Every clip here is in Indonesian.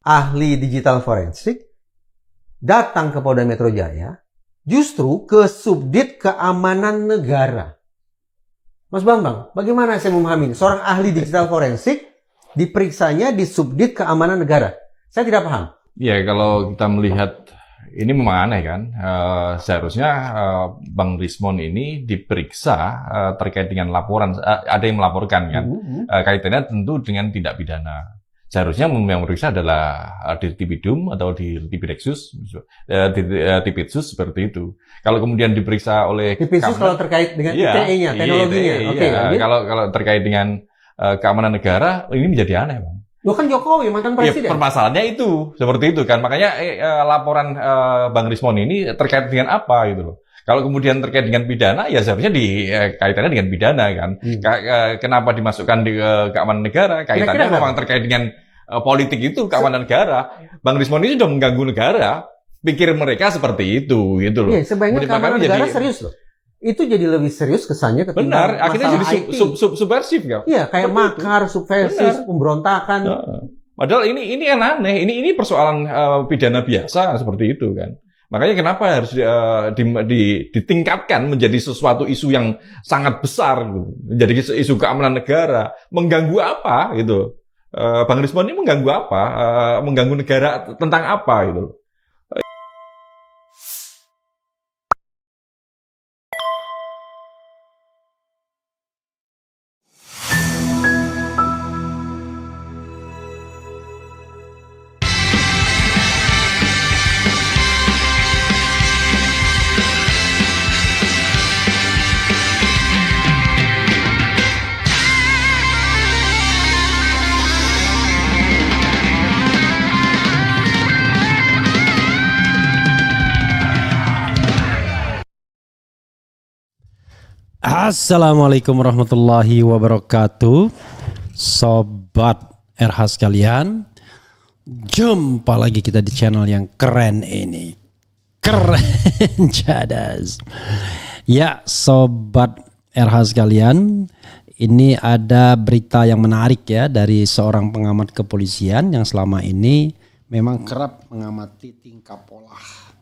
ahli digital forensik datang ke Polda Metro Jaya justru ke Subdit Keamanan Negara. Mas Bambang, bagaimana saya memahami ini? Seorang ahli digital forensik diperiksanya di Subdit Keamanan Negara. Saya tidak paham. Ya, kalau kita melihat ini memang aneh kan. Seharusnya Bang Rismon ini diperiksa terkait dengan laporan, ada yang melaporkan kan. Kaitannya tentu dengan tindak pidana. Seharusnya yang memeriksa adalah Dirtipidum atau Dirtipideksus, Dirtipidsus seperti itu. Kalau kemudian diperiksa oleh Dirtipidsus kalau terkait dengan ITE-nya, teknologinya. Kalau terkait dengan keamanan negara, ini menjadi aneh, Bang. Loh kan Jokowi, mantan presiden. Ya, permasalahannya itu, seperti itu kan. Makanya laporan Bang Rismon ini terkait dengan apa gitu loh. Kalau kemudian terkait dengan pidana, ya seharusnya kaitannya dengan pidana kan. Kenapa dimasukkan di keamanan negara? Kaitannya memang terkait dengan politik itu, keamanan negara. Bang Rismon ini sudah mengganggu negara. Pikir mereka seperti itu, gitu loh. Iya, sebaiknya keamanan negara serius loh. Itu jadi lebih serius kesannya ketimbang benar, akhirnya jadi subversif kan? Iya, kayak makar, subversif, pemberontakan. Padahal ini yang aneh, ini persoalan pidana biasa seperti itu kan. Makanya kenapa harus ditingkatkan menjadi sesuatu isu yang sangat besar, gitu. Menjadi isu keamanan negara, mengganggu apa gitu? Bang Rismon ini mengganggu apa? Mengganggu negara tentang apa gitu? Assalamualaikum warahmatullahi wabarakatuh. Sobat RH sekalian, jumpa lagi kita di channel yang keren ini. Keren cadas. Ya, Sobat RH sekalian, ini ada berita yang menarik ya dari seorang pengamat kepolisian yang selama ini memang kerap mengamati tingkah pola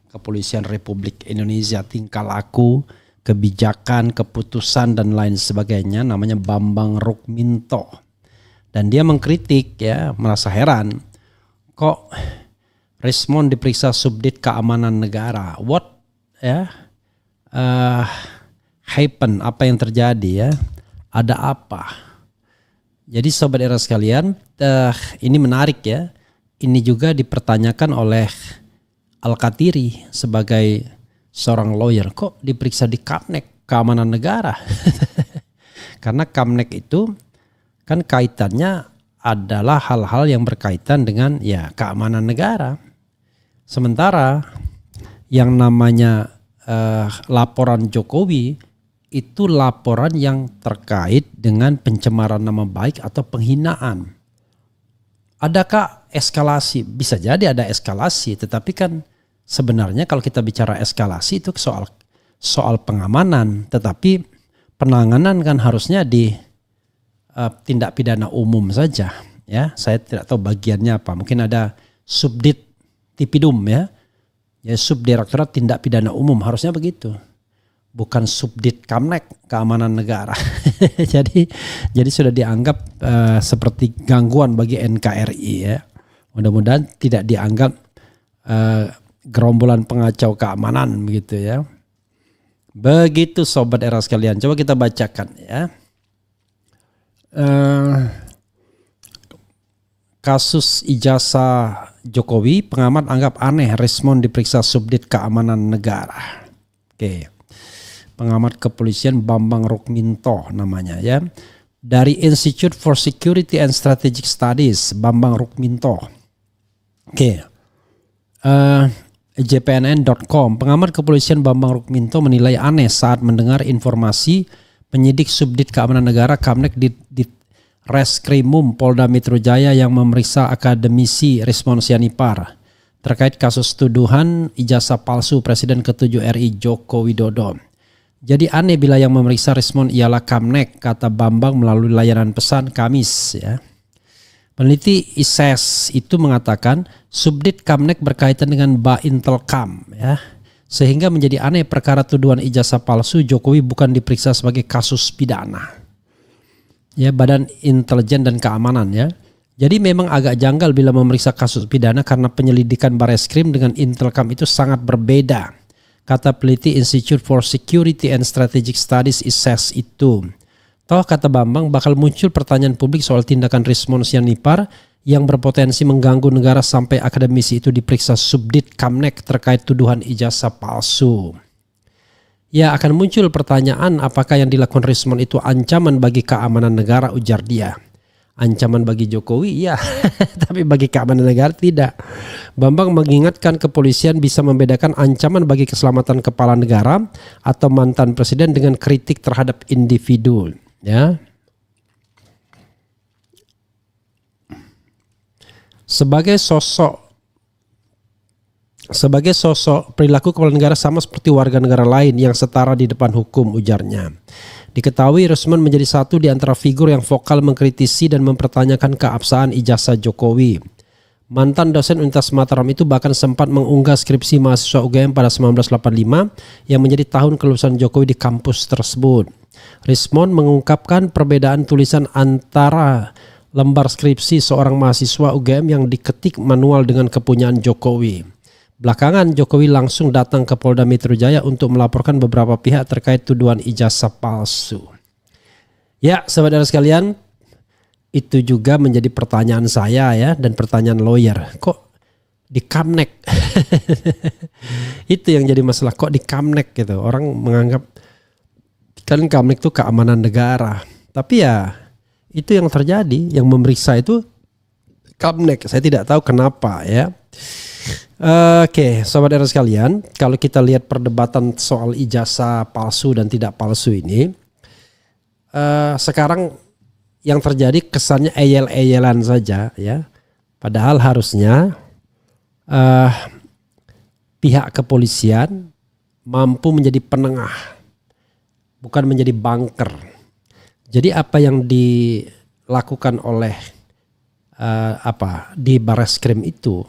kepolisian Republik Indonesia, tingkah laku, kebijakan, keputusan dan lain sebagainya, namanya Bambang Rukminto. Dan dia mengkritik ya, merasa heran kok Rismon diperiksa Subdit Keamanan Negara. What ya? Happen, apa yang terjadi ya? Ada apa? Jadi Sobat Era sekalian, ini menarik ya. Ini juga dipertanyakan oleh Al-Katiri sebagai seorang lawyer, kok diperiksa di Kamnek Keamanan Negara? Karena Kamnek itu kan kaitannya adalah hal-hal yang berkaitan dengan ya keamanan negara. Sementara yang namanya laporan Jokowi itu laporan yang terkait dengan pencemaran nama baik atau penghinaan. Adakah eskalasi? Bisa jadi ada eskalasi, tetapi kan sebenarnya kalau kita bicara eskalasi itu soal pengamanan, tetapi penanganan kan harusnya di tindak pidana umum saja ya. Saya tidak tahu bagiannya apa. Mungkin ada Subdit Tipidum ya. Ya, Subdirektorat Tindak Pidana Umum, harusnya begitu. Bukan Subdit Kamnek Keamanan Negara. jadi sudah dianggap seperti gangguan bagi NKRI ya. Mudah-mudahan tidak dianggap gerombolan pengacau keamanan begitu ya. Begitu Sobat Era sekalian, coba kita bacakan ya. Kasus ijazah Jokowi, pengamat anggap aneh Rismon diperiksa Subdit Keamanan Negara. Oke. Pengamat kepolisian Bambang Rukminto namanya ya. Dari Institute for Security and Strategic Studies, Bambang Rukminto. Oke. JPNN.com, pengamat kepolisian Bambang Rukminto menilai aneh saat mendengar informasi penyidik Subdit Keamanan Negara Kamnek di Reskrimum Polda Metro Jaya yang memeriksa akademisi Rismon Sianipar terkait kasus tuduhan ijazah palsu Presiden ke-7 RI Joko Widodo. Jadi aneh bila yang memeriksa Rismon ialah Kamnek, kata Bambang melalui layanan pesan Kamis ya. Peneliti ISES itu mengatakan Subdit Kamnek berkaitan dengan Baintelkam ya. Sehingga menjadi aneh perkara tuduhan ijazah palsu Jokowi bukan diperiksa sebagai kasus pidana. Ya, Badan Intelijen dan Keamanan ya. Jadi memang agak janggal bila memeriksa kasus pidana karena penyelidikan Bareskrim dengan Intelkam itu sangat berbeda. Kata peneliti Institute for Security and Strategic Studies ISES itu. Toh kata Bambang bakal muncul pertanyaan publik soal tindakan Rismon Sianipar yang berpotensi mengganggu negara sampai akademisi itu diperiksa Subdit Kamnek terkait tuduhan ijazah palsu. Ya, akan muncul pertanyaan apakah yang dilakukan Rismon itu ancaman bagi keamanan negara, ujar dia. Ancaman bagi Jokowi ya, tapi bagi keamanan negara tidak. Bambang mengingatkan kepolisian bisa membedakan ancaman bagi keselamatan kepala negara atau mantan presiden dengan kritik terhadap individu. Ya. Sebagai sosok perilaku kepala negara sama seperti warga negara lain yang setara di depan hukum, ujarnya. Diketahui Rismon menjadi satu di antara figur yang vokal mengkritisi dan mempertanyakan keabsahan ijazah Jokowi. Mantan dosen Universitas Mataram itu bahkan sempat mengunggah skripsi mahasiswa UGM pada 1985 yang menjadi tahun kelulusan Jokowi di kampus tersebut. Rismon mengungkapkan perbedaan tulisan antara lembar skripsi seorang mahasiswa UGM yang diketik manual dengan kepunyaan Jokowi. Belakangan Jokowi langsung datang ke Polda Metro Jaya untuk melaporkan beberapa pihak terkait tuduhan ijazah palsu. Ya, saudara sekalian, itu juga menjadi pertanyaan saya ya dan pertanyaan lawyer. Kok di Kamnek? Itu yang jadi masalah, kok di Kamnek gitu. Orang menganggap kan Kamnek itu keamanan negara. Tapi ya itu yang terjadi, yang memeriksa itu Kamnek. Saya tidak tahu kenapa ya. Oke, sahabat sekalian, kalau kita lihat perdebatan soal ijazah palsu dan tidak palsu ini, sekarang yang terjadi kesannya eyel-eyelan saja ya. Padahal harusnya pihak kepolisian mampu menjadi penengah, bukan menjadi banker. Jadi apa yang dilakukan oleh di Bareskrim itu,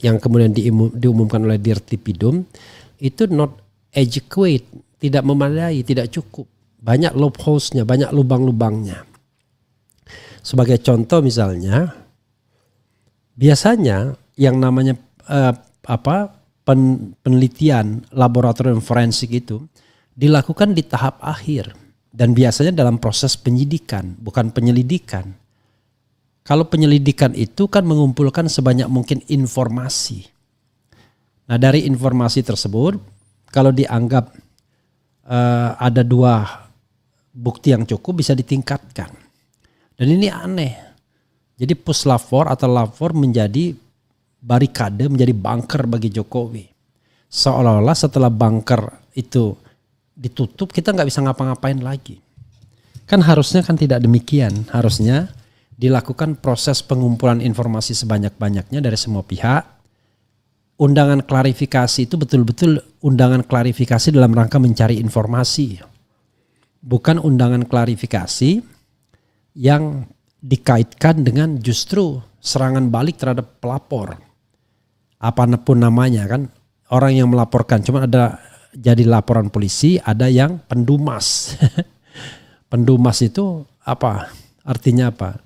yang kemudian diumumkan oleh Dirtipidum itu not adequate, tidak memadai, tidak cukup. Banyak loopholes-nya, banyak lubang-lubangnya. Sebagai contoh misalnya, biasanya yang namanya penelitian laboratorium forensik itu dilakukan di tahap akhir dan biasanya dalam proses penyidikan, bukan penyelidikan. Kalau penyelidikan itu kan mengumpulkan sebanyak mungkin informasi. Nah, dari informasi tersebut, kalau dianggap ada dua bukti yang cukup, bisa ditingkatkan. Dan ini aneh. Jadi puslapor atau lapor menjadi barikade, menjadi bunker bagi Jokowi. Seolah-olah setelah bunker itu ditutup, kita nggak bisa ngapa-ngapain lagi. Kan harusnya kan tidak demikian. Harusnya dilakukan proses pengumpulan informasi sebanyak-banyaknya dari semua pihak. Undangan klarifikasi itu betul-betul undangan klarifikasi dalam rangka mencari informasi. Bukan undangan klarifikasi yang dikaitkan dengan justru serangan balik terhadap pelapor. Apapun namanya kan. Orang yang melaporkan, cuma ada jadi laporan polisi, ada yang pendumas. Pendumas itu apa? Artinya apa?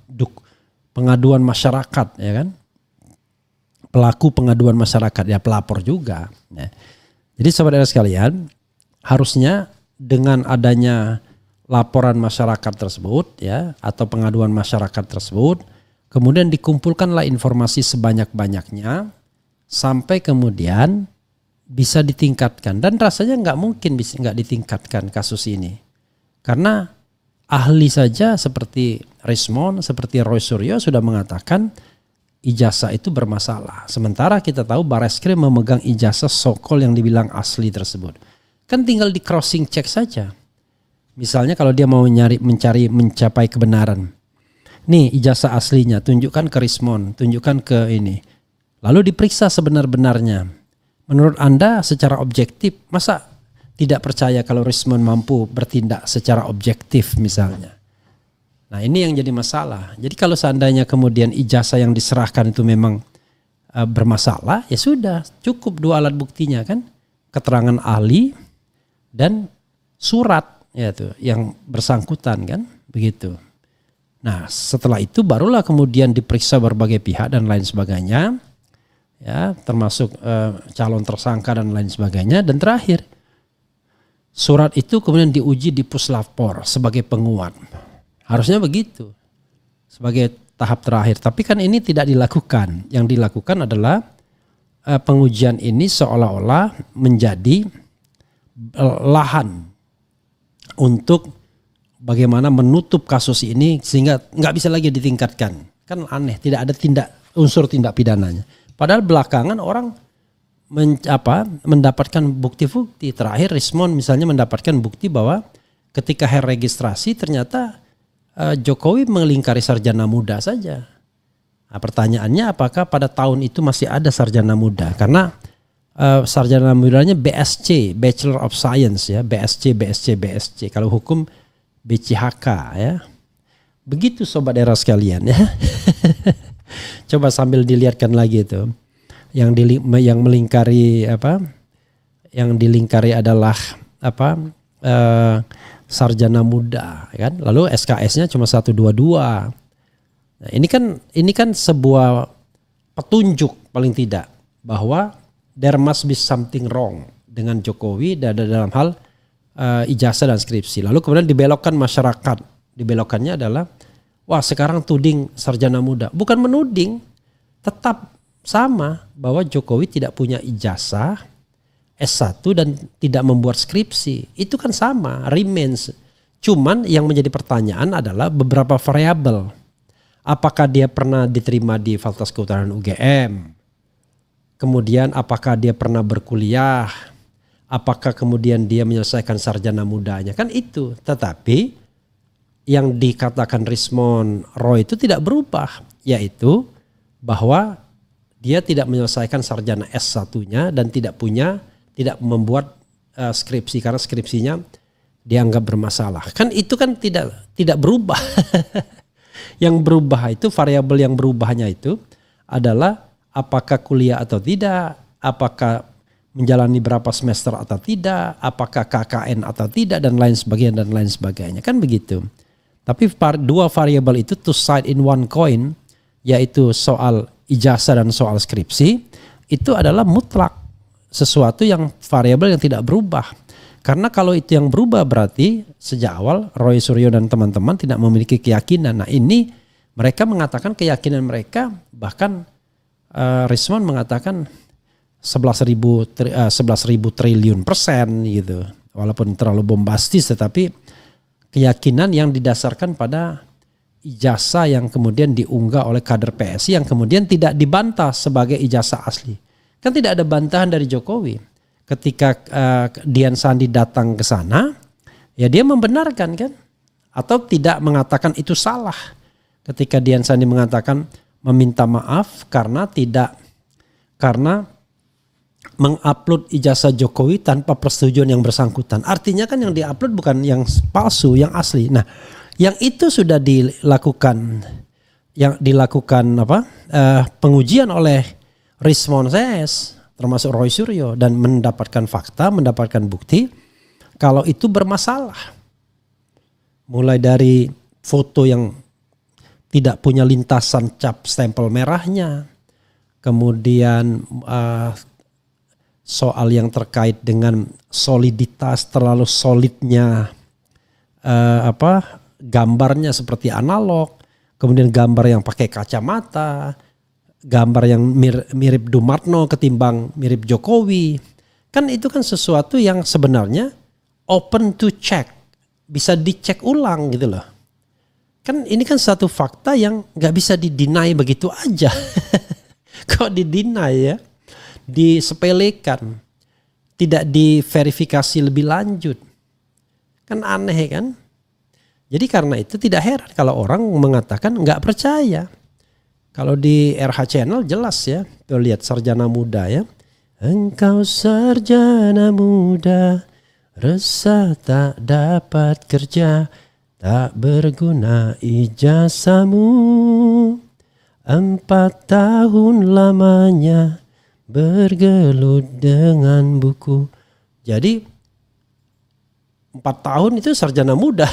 Pengaduan masyarakat, ya kan? Pelaku pengaduan masyarakat, ya pelapor juga. Ya. Jadi saudara sekalian, harusnya dengan adanya laporan masyarakat tersebut, ya, atau pengaduan masyarakat tersebut, kemudian dikumpulkanlah informasi sebanyak-banyaknya sampai kemudian bisa ditingkatkan. Dan rasanya nggak mungkin bisa nggak ditingkatkan kasus ini, karena ahli saja seperti Rismon, seperti Roy Suryo sudah mengatakan ijazah itu bermasalah. Sementara kita tahu Bareskrim memegang ijazah sokol yang dibilang asli tersebut. Kan tinggal di crossing check saja. Misalnya kalau dia mau mencapai kebenaran. Nih ijazah aslinya, tunjukkan ke Rismon, tunjukkan ke ini. Lalu diperiksa sebenar-benarnya. Menurut Anda secara objektif, masa tidak percaya kalau Rismon mampu bertindak secara objektif misalnya? Nah ini yang jadi masalah. Jadi kalau seandainya kemudian ijazah yang diserahkan itu memang bermasalah, ya sudah cukup 2 alat buktinya kan, keterangan ahli dan surat ya tuh yang bersangkutan kan, begitu. Nah setelah itu barulah kemudian diperiksa berbagai pihak dan lain sebagainya, ya termasuk calon tersangka dan lain sebagainya, dan terakhir surat itu kemudian diuji di puslapor sebagai penguat. Harusnya begitu sebagai tahap terakhir. Tapi kan ini tidak dilakukan. Yang dilakukan adalah pengujian ini seolah-olah menjadi lahan untuk bagaimana menutup kasus ini sehingga nggak bisa lagi ditingkatkan. Kan aneh, tidak ada unsur tindak pidananya. Padahal belakangan orang mendapatkan bukti-bukti. Terakhir Rismon misalnya mendapatkan bukti bahwa ketika registrasi ternyata Jokowi melingkari sarjana muda saja. Nah, pertanyaannya apakah pada tahun itu masih ada sarjana muda? Karena sarjana mudanya BSc, Bachelor of Science ya, BSc. Kalau hukum BCHK ya. Begitu sobat era sekalian ya. Coba sambil dilihatkan lagi itu. Yang melingkari Yang dilingkari adalah sarjana muda kan, lalu SKS-nya cuma 122. Nah, ini kan sebuah petunjuk paling tidak bahwa there must be something wrong dengan Jokowi dalam hal ijazah dan skripsi. Lalu kemudian dibelokkan masyarakat. Dibelokkannya adalah wah sekarang tuding sarjana muda. Bukan menuding, tetap sama bahwa Jokowi tidak punya ijazah S1 dan tidak membuat skripsi. Itu kan sama, remains. Cuman yang menjadi pertanyaan adalah beberapa variabel. Apakah dia pernah diterima di Fakultas Kehutanan UGM? Kemudian apakah dia pernah berkuliah? Apakah kemudian dia menyelesaikan sarjana mudanya? Kan itu. Tetapi yang dikatakan Rismon Roy itu tidak berubah. Yaitu bahwa dia tidak menyelesaikan sarjana S1-nya dan tidak membuat skripsi karena skripsinya dianggap bermasalah. Kan itu kan tidak berubah. Yang berubah itu, variabel yang berubahnya itu adalah apakah kuliah atau tidak, apakah menjalani berapa semester atau tidak, apakah KKN atau tidak, dan lain sebagainya. Kan begitu. Tapi 2 variabel itu two side in one coin, yaitu soal ijazah dan soal skripsi, itu adalah mutlak. Sesuatu yang variabel yang tidak berubah. Karena kalau itu yang berubah berarti sejak awal Roy Suryo dan teman-teman tidak memiliki keyakinan. Nah ini mereka mengatakan keyakinan mereka, bahkan Rismon mengatakan 11.000 triliun persen gitu. Walaupun terlalu bombastis, tetapi keyakinan yang didasarkan pada ijazah yang kemudian diunggah oleh kader PSI yang kemudian tidak dibantah sebagai ijazah asli. Kan tidak ada bantahan dari Jokowi. Ketika Dian Sandi datang ke sana, ya dia membenarkan kan, atau tidak mengatakan itu salah. Ketika Dian Sandi mengatakan meminta maaf karena mengupload ijazah Jokowi tanpa persetujuan yang bersangkutan. Artinya kan yang diupload bukan yang palsu, yang asli. Nah, yang itu sudah dilakukan pengujian oleh Rismon CS, termasuk Roy Suryo, dan mendapatkan fakta, mendapatkan bukti kalau itu bermasalah. Mulai dari foto yang tidak punya lintasan cap stempel merahnya, kemudian soal yang terkait dengan soliditas, terlalu solidnya gambarnya seperti analog, kemudian gambar yang pakai kacamata, gambar yang mirip Dumarno ketimbang mirip Jokowi. Kan itu kan sesuatu yang sebenarnya open to check, bisa dicek ulang gitu loh. Kan ini kan satu fakta yang gak bisa dideny begitu aja. Kok dideny ya? Disepelekan, tidak diverifikasi lebih lanjut. Kan aneh kan? Jadi karena itu tidak heran kalau orang mengatakan gak percaya. Kalau di RH Channel jelas ya, tuh lihat sarjana muda ya. Engkau sarjana muda, resah tak dapat kerja. Tak berguna ijazahmu, 4 tahun lamanya bergelut dengan buku. Jadi 4 tahun itu sarjana muda.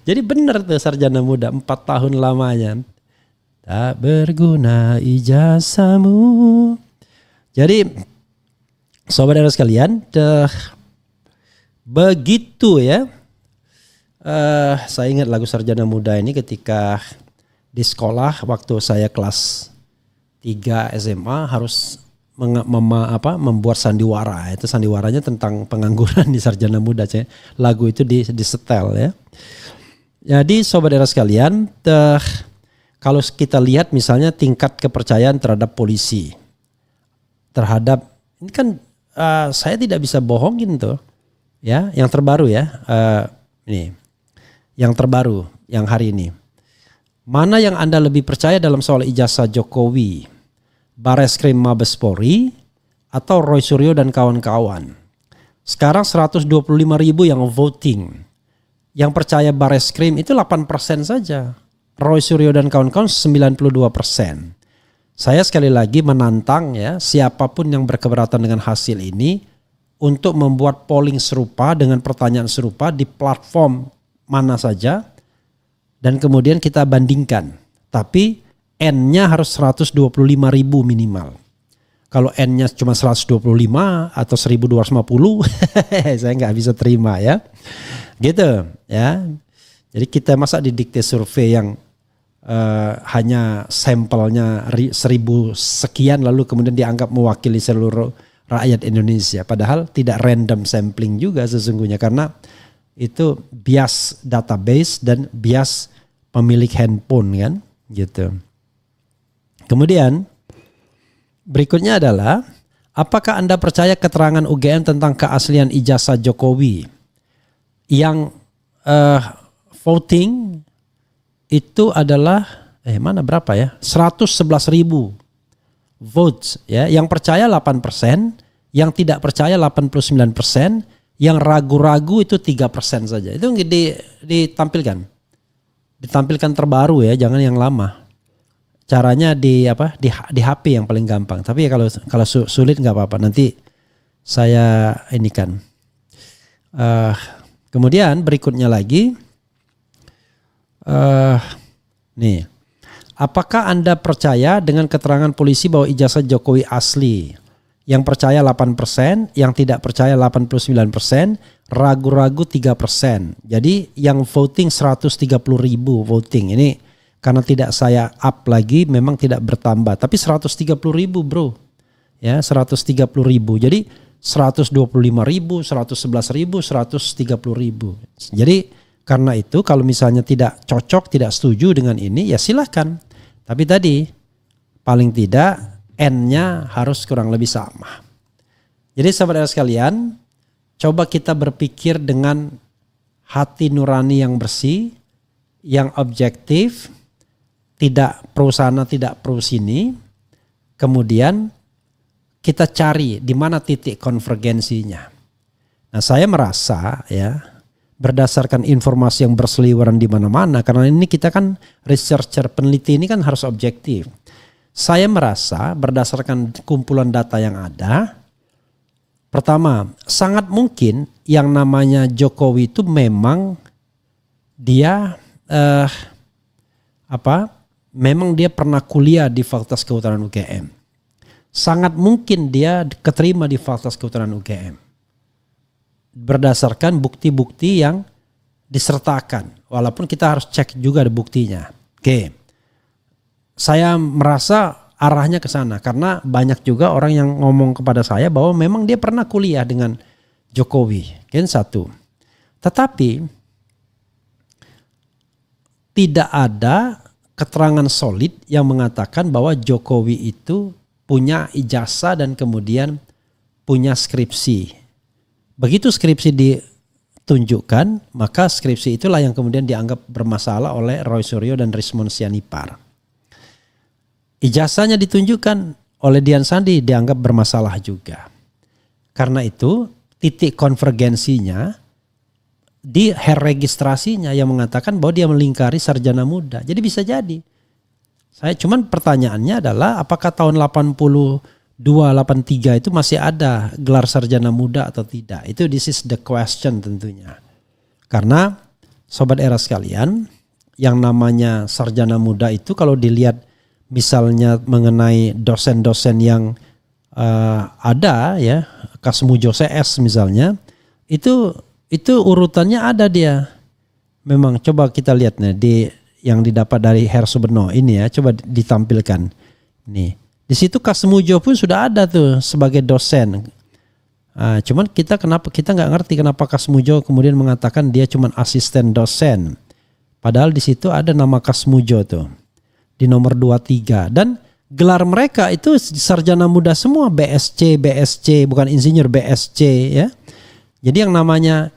Jadi benar tuh sarjana muda 4 tahun lamanya. Tak berguna ijazahmu. Jadi sobat sekalian, begitu ya. Saya ingat lagu Sarjana Muda ini ketika di sekolah waktu saya kelas 3 SMA harus membuat sandiwara. Itu sandiwaranya tentang pengangguran di Sarjana Muda. Lagu itu disetel ya. Jadi sobat era sekalian, kalau kita lihat misalnya tingkat kepercayaan terhadap polisi, terhadap ini kan saya tidak bisa bohongin tuh. Ya, yang terbaru ya, ini, yang terbaru, yang hari ini. Mana yang Anda lebih percaya dalam soal ijazah Jokowi, Bareskrim Mabes Polri, atau Roy Suryo dan kawan-kawan? Sekarang 125.000 yang voting. Yang percaya Bareskrim itu 8% saja. Roy Suryo dan kawan-kawan 92%. Saya sekali lagi menantang ya, siapapun yang berkeberatan dengan hasil ini, untuk membuat polling serupa dengan pertanyaan serupa di platform mana saja dan kemudian kita bandingkan. Tapi N-nya harus 125.000 minimal. Kalau N-nya cuma 125 atau 1.250 saya nggak bisa terima ya. Gitu ya. Jadi kita masa didikte survei yang hanya sampelnya 1.000 sekian lalu kemudian dianggap mewakili seluruh rakyat Indonesia, padahal tidak random sampling juga sesungguhnya karena itu bias database dan bias pemilik handphone kan gitu. Kemudian berikutnya adalah apakah Anda percaya keterangan UGM tentang keaslian ijazah Jokowi yang voting itu adalah mana berapa ya? 111.000 votes ya, yang percaya 8%, yang tidak percaya 89%, yang ragu-ragu itu 3% saja. Itu ditampilkan. Ditampilkan terbaru ya, jangan yang lama. Caranya di HP yang paling gampang. Tapi ya kalau sulit nggak apa-apa. Nanti saya ini kan. Kemudian berikutnya lagi nih. Apakah Anda percaya dengan keterangan polisi bahwa ijazah Jokowi asli? Yang percaya 8%, yang tidak percaya 89%, ragu-ragu 3%. Jadi yang voting 130.000 voting. Ini karena tidak saya up lagi memang tidak bertambah. Tapi 130.000 bro. Ya 130.000. Jadi 125.000, 111.000, 130.000. Jadi karena itu kalau misalnya tidak cocok, tidak setuju dengan ini ya silahkan. Tapi tadi paling tidak N-nya harus kurang lebih sama. Jadi sahabat sekalian, coba kita berpikir dengan hati nurani yang bersih, yang objektif, tidak pro sana, tidak pro sini. Kemudian kita cari di mana titik konvergensinya. Nah, saya merasa ya berdasarkan informasi yang berseliweran di mana-mana, karena ini kita kan researcher, peneliti ini kan harus objektif. Saya merasa berdasarkan kumpulan data yang ada, pertama, sangat mungkin yang namanya Jokowi itu memang dia memang dia pernah kuliah di Fakultas Kehutanan UGM. Sangat mungkin dia keterima di Fakultas Kehutanan UGM. Berdasarkan bukti-bukti yang disertakan. Walaupun kita harus cek juga ada buktinya. Oke. Saya merasa arahnya ke sana. Karena banyak juga orang yang ngomong kepada saya bahwa memang dia pernah kuliah dengan Jokowi. Kan satu. Tetapi tidak ada keterangan solid yang mengatakan bahwa Jokowi itu punya ijazah dan kemudian punya skripsi. Begitu skripsi ditunjukkan, maka skripsi itulah yang kemudian dianggap bermasalah oleh Roy Suryo dan Rismond Sianipar. Ijazahnya ditunjukkan oleh Dian Sandi dianggap bermasalah juga. Karena itu titik konvergensinya di registrasinya yang mengatakan bahwa dia melingkari sarjana muda. Jadi bisa jadi. Saya cuman pertanyaannya adalah apakah tahun 82, 83 itu masih ada gelar sarjana muda atau tidak? Itu this is the question tentunya. Karena sobat era sekalian, yang namanya sarjana muda itu kalau dilihat misalnya mengenai dosen-dosen yang ada ya, Kasmujo CS misalnya, itu urutannya ada dia. Memang coba kita lihat nih di yang didapat dari Her Suberno ini ya, coba ditampilkan. Nih, di situ Kasmujo pun sudah ada tuh sebagai dosen. Cuman kita nggak ngerti kenapa Kasmujo kemudian mengatakan dia cuman asisten dosen. Padahal di situ ada nama Kasmujo tuh di nomor 23 dan gelar mereka itu sarjana muda semua, BSc bukan insinyur, BSc ya. Jadi yang namanya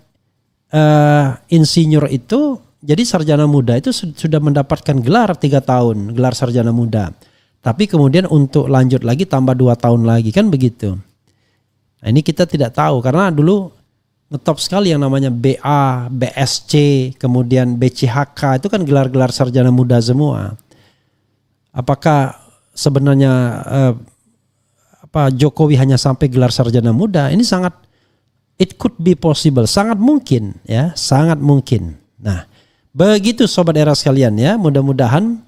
insinyur itu jadi sarjana muda itu sudah mendapatkan gelar 3 tahun, gelar sarjana muda. Tapi kemudian untuk lanjut lagi tambah 2 tahun lagi kan begitu. Nah, ini kita tidak tahu karena dulu ngetop sekali yang namanya BA, BSc, kemudian BCHK itu kan gelar-gelar sarjana muda semua. Apakah sebenarnya Jokowi hanya sampai gelar sarjana muda? Ini sangat it could be possible, sangat mungkin ya, sangat mungkin. Nah, begitu sobat era sekalian ya, mudah-mudahan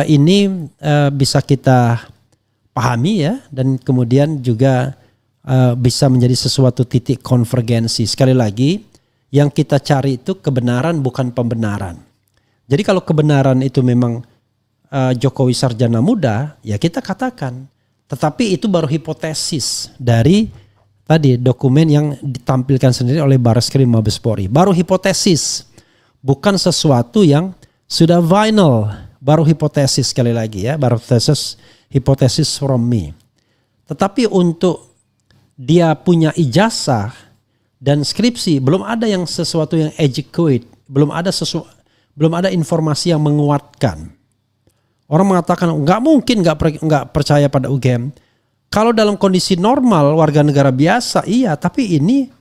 ini bisa kita pahami ya dan kemudian juga bisa menjadi sesuatu titik konvergensi. Sekali lagi, yang kita cari itu kebenaran bukan pembenaran. Jadi kalau kebenaran itu memang Jokowi sarjana muda, ya kita katakan. Tetapi itu baru hipotesis dari tadi dokumen yang ditampilkan sendiri oleh Bareskrim Mabes Polri. Baru hipotesis, bukan sesuatu yang sudah final. Baru hipotesis sekali lagi ya, baru hipotesis from me. Tetapi untuk dia punya ijazah dan skripsi, belum ada yang sesuatu yang adequate, belum ada informasi yang menguatkan. Orang mengatakan nggak mungkin nggak percaya pada UGM. Kalau dalam kondisi normal warga negara biasa iya, tapi ini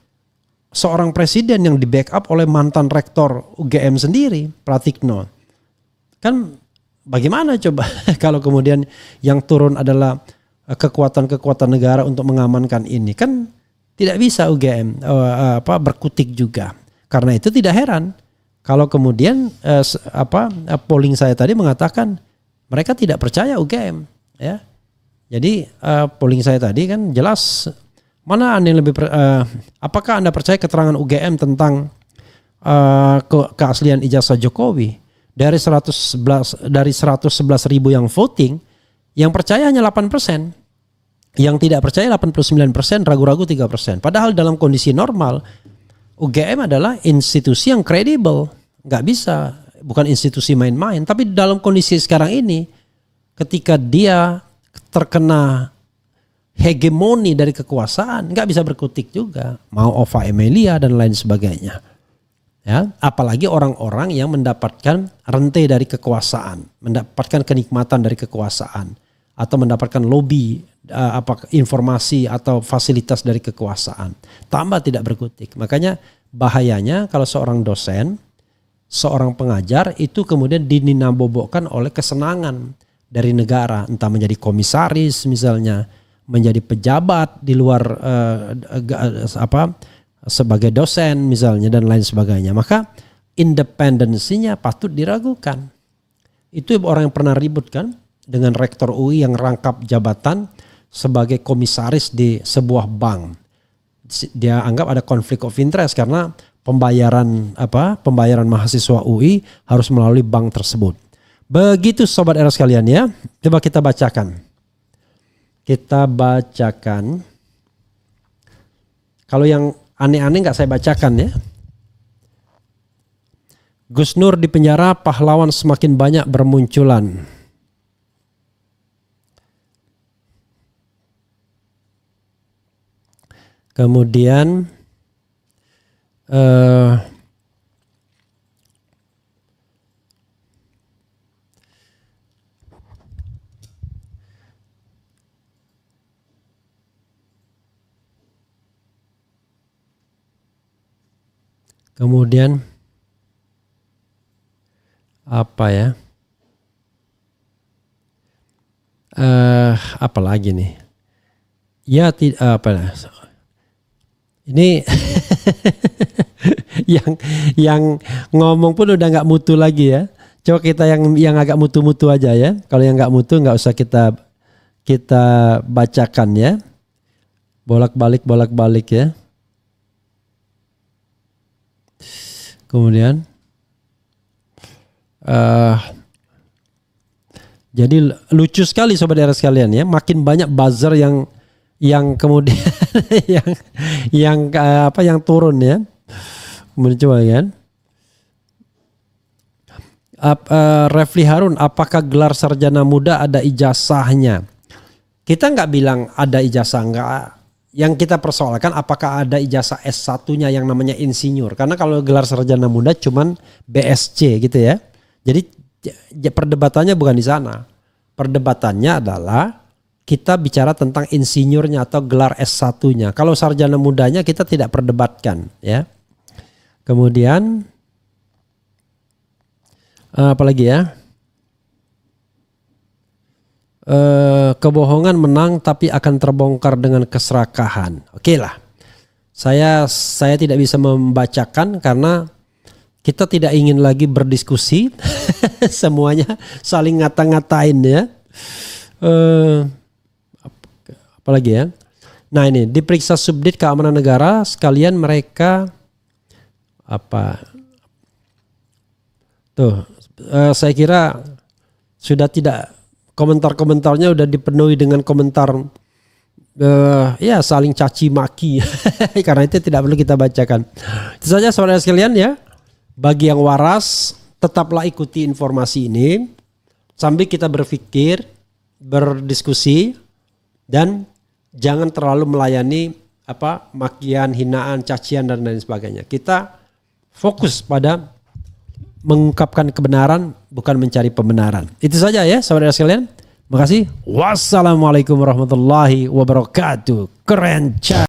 seorang presiden yang di backup oleh mantan rektor UGM sendiri, Pratikno. Kan bagaimana coba kalau kemudian yang turun adalah kekuatan-kekuatan negara untuk mengamankan ini, kan tidak bisa UGM berkutik juga. Karena itu tidak heran kalau kemudian polling saya tadi mengatakan mereka tidak percaya UGM ya. Jadi polling saya tadi kan jelas mana Anda yang lebih apakah Anda percaya keterangan UGM tentang keaslian ijazah Jokowi? Dari 111 ribu yang voting, yang percaya hanya 8%. Yang tidak percaya 89%, ragu-ragu 3%. Padahal dalam kondisi normal UGM adalah institusi yang kredibel. Nggak bisa, bukan institusi main-main. Tapi dalam kondisi sekarang ini, ketika dia terkena hegemoni dari kekuasaan, nggak bisa berkutik juga. Mau Ova Emilia dan lain sebagainya. Ya, apalagi orang-orang yang mendapatkan rente dari kekuasaan, mendapatkan kenikmatan dari kekuasaan, atau mendapatkan lobby, informasi atau fasilitas dari kekuasaan, tambah tidak berkutik. Makanya bahayanya kalau seorang dosen, seorang pengajar itu kemudian dinabobokkan oleh kesenangan dari negara, entah menjadi komisaris misalnya, menjadi pejabat di luar sebagai dosen misalnya dan lain sebagainya. Maka independensinya patut diragukan. Itu orang yang pernah ribut kan dengan rektor UI yang rangkap jabatan sebagai komisaris di sebuah bank. Dia anggap ada konflik of interest karena pembayaran mahasiswa UI harus melalui bank tersebut. Begitu sobat era sekalian ya. Coba kita bacakan. Kalau yang aneh-aneh nggak saya bacakan ya. Gus Nur di penjara, pahlawan semakin banyak bermunculan. Kemudian Kemudian apa ya? Apa lagi nih? Ya apa? Ini yang ngomong pun udah nggak mutu lagi ya. Coba kita yang agak mutu-mutu aja ya. Kalau yang nggak mutu nggak usah kita bacakan ya. Bolak-balik ya. Kemudian jadi lucu sekali sobat era sekalian ya. Makin banyak buzzer yang kemudian yang turun ya. Kemudian coba kan. Refli Harun, apakah gelar sarjana muda ada ijazahnya? Kita nggak bilang ada ijazah, nggak. Yang kita persoalkan apakah ada ijazah S1-nya yang namanya insinyur. Karena kalau gelar sarjana muda cuman BSc gitu ya. Jadi perdebatannya bukan di sana. Perdebatannya adalah kita bicara tentang insinyurnya atau gelar S1-nya. Kalau sarjana mudanya kita tidak perdebatkan ya. Kemudian apalagi ya? Kebohongan menang tapi akan terbongkar dengan keserakahan. Oke lah. Saya tidak bisa membacakan karena kita tidak ingin lagi berdiskusi. Semuanya saling ngata-ngatain ya. Apalagi ya? Nah ini diperiksa Subdit Keamanan Negara sekalian mereka apa? Tuh, saya kira sudah tidak, komentar-komentarnya udah dipenuhi dengan komentar ya saling caci maki. Karena itu tidak perlu kita bacakan. Itu saja saudara sekalian ya. Bagi yang waras tetaplah ikuti informasi ini sambil kita berpikir, berdiskusi dan jangan terlalu melayani makian, hinaan, cacian dan lain sebagainya. Kita fokus pada mengungkapkan kebenaran, bukan mencari pembenaran. Itu saja ya saudara sekalian. Makasih. Wassalamualaikum warahmatullahi wabarakatuh. Keren.